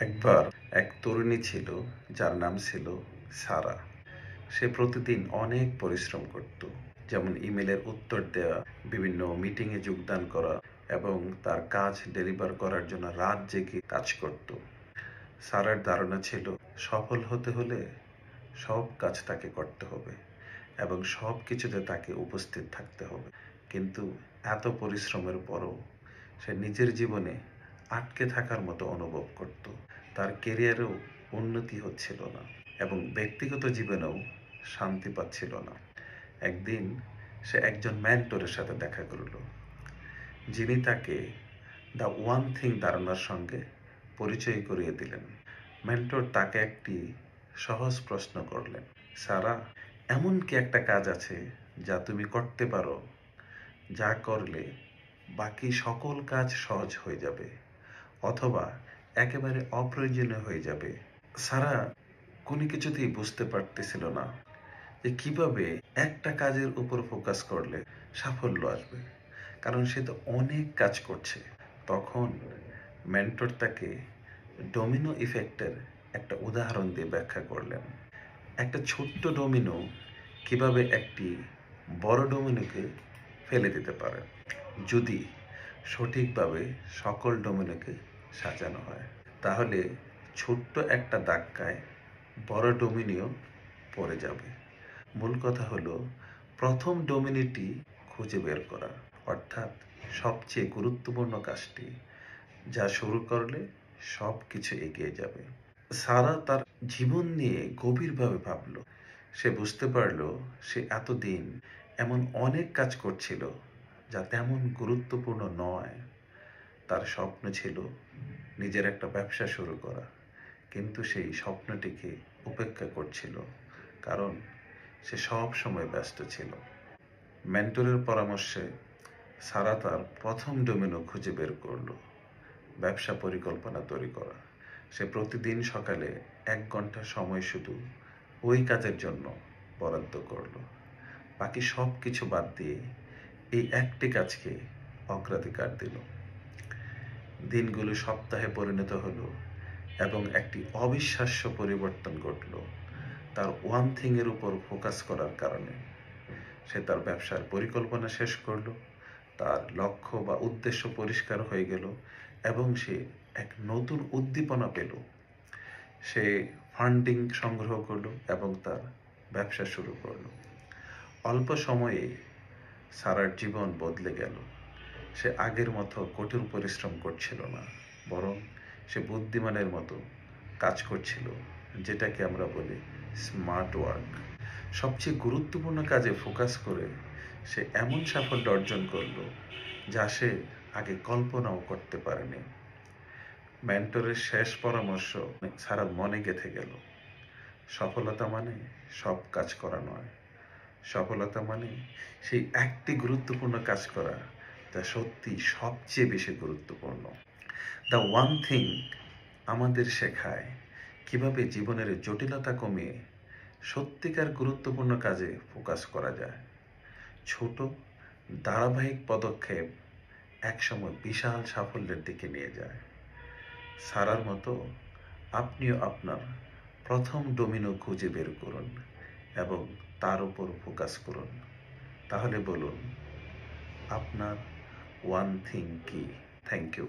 একবার এক তরুণী ছিল যার নাম ছিল সারা। সে প্রতিদিন অনেক পরিশ্রম করত, যেমন ইমেলের উত্তর দেওয়া, বিভিন্ন মিটিংয়ে যোগদান করা এবং তার কাজ ডেলিভার করার জন্য রাত জেগে কাজ করত। সারার ধারণা ছিল সফল হতে হলে সব কাজ তাকে করতে হবে এবং সব কিছুতে তাকে উপস্থিত থাকতে হবে। কিন্তু এত পরিশ্রমের পরও সে নিজের জীবনে আটকে থাকার মতো অনুভব করত। তার কেরিয়ারেও উন্নতি হচ্ছিল না এবং ব্যক্তিগত জীবনেও শান্তি পাচ্ছিল না। একদিন সে একজন মেন্টরের সাথে দেখা করল, যিনি তাকে দ্য ওয়ান থিং ধারণার সঙ্গে পরিচয় করিয়ে দিলেন। মেন্টর তাকে একটি সহজ প্রশ্ন করলেন, সারা, এমন কি একটা কাজ আছে যা তুমি করতে পারো, যা করলে বাকি সকল কাজ সহজ হয়ে যাবে অথবা একেবারে অপ্রয়োজনীয় হয়ে যাবে? সারা কোনো কিছুতেই বুঝতে পারতেছিল না যে কিভাবে একটা কাজের উপর ফোকাস করলে সাফল্য আসবে, কারণ সে তো অনেক কাজ করছে। তখন মেন্টর তাকে ডোমিনো ইফেক্টের একটা উদাহরণ দিয়ে ব্যাখ্যা করলেন। একটা ছোট্ট ডোমিনো কিভাবে একটি বড় ডোমিনোকে ফেলে দিতে পারে, যদি সঠিকভাবে সকল ডোমিনোকে সাজানো হয়। তাহলে ছোট্ট একটা ধাক্কায় বড় ডোমিনিও পড়ে যাবে। মূল কথা হলো প্রথম ডোমিনিটি খুঁজে বের করা, অর্থাৎ সবচেয়ে গুরুত্বপূর্ণ কাজটি, যা শুরু করলে সব কিছু এগিয়ে যাবে। সারা তার জীবন নিয়ে গভীরভাবে ভাবল। সে বুঝতে পারল সে এতদিন এমন অনেক কাজ করছিল যা তেমন গুরুত্বপূর্ণ নয়। তার স্বপ্ন ছিল নিজের একটা ব্যবসা শুরু করা, কিন্তু সেই স্বপ্নটিকে উপেক্ষা করছিল কারণ সে সব সময় ব্যস্ত ছিল। মেন্টরের পরামর্শে সারা তার প্রথম ডোমিনো খুঁজে বের করলো, ব্যবসা পরিকল্পনা তৈরি করা। সে প্রতিদিন সকালে 1 ঘন্টা সময় শুধু ওই কাজের জন্য বরাদ্দ করলো। বাকি সব কিছু বাদ দিয়ে এই একটি কাজকে অগ্রাধিকার দিল। দিনগুলো সপ্তাহে পরিণত হলো এবং একটি অবিশ্বাস্য পরিবর্তন ঘটল তার ওয়ান থিং এর উপর ফোকাস করার কারণে। সে তার ব্যবসার পরিকল্পনা শেষ করলো, তার লক্ষ্য বা উদ্দেশ্য পরিষ্কার হয়ে গেল এবং সে এক নতুন উদ্দীপনা পেল। সে ফান্ডিং সংগ্রহ করলো এবং তার ব্যবসা শুরু করলো। অল্প সময়ে সারার জীবন বদলে গেল। সে আগের মতো কঠোর পরিশ্রম করছিল না, বরং সে বুদ্ধিমানের মতো কাজ করছিল, যেটাকে আমরা বলি স্মার্ট ওয়ার্ক। সবচেয়ে গুরুত্বপূর্ণ কাজে ফোকাস করে সে এমন সাফল্য অর্জন করলো যা সে আগে কল্পনাও করতে পারেনি। মেন্টরের শেষ পরামর্শ সারা মনে গেঁথে গেল। সফলতা মানে সব কাজ করা নয়, সফলতা মানে সেই একটি গুরুত্বপূর্ণ কাজ করা যা সত্যি সবচেয়ে বেশি গুরুত্বপূর্ণ। দ্য ওয়ান থিং আমাদের শেখায় কিভাবে জীবনের জটিলতা কমিয়ে সত্যিকার গুরুত্বপূর্ণ কাজে ফোকাস করা যায়। ছোট ধারাবাহিক পদক্ষেপ একসময় বিশাল সাফল্যের দিকে নিয়ে যায়। সারার মতো আপনিও আপনার প্রথম ডোমিনো খুঁজে বের করুন এবং তার উপর ফোকাস করুন। তাহলে বলুন, আপনার ওয়ান থিং কি? Thank you.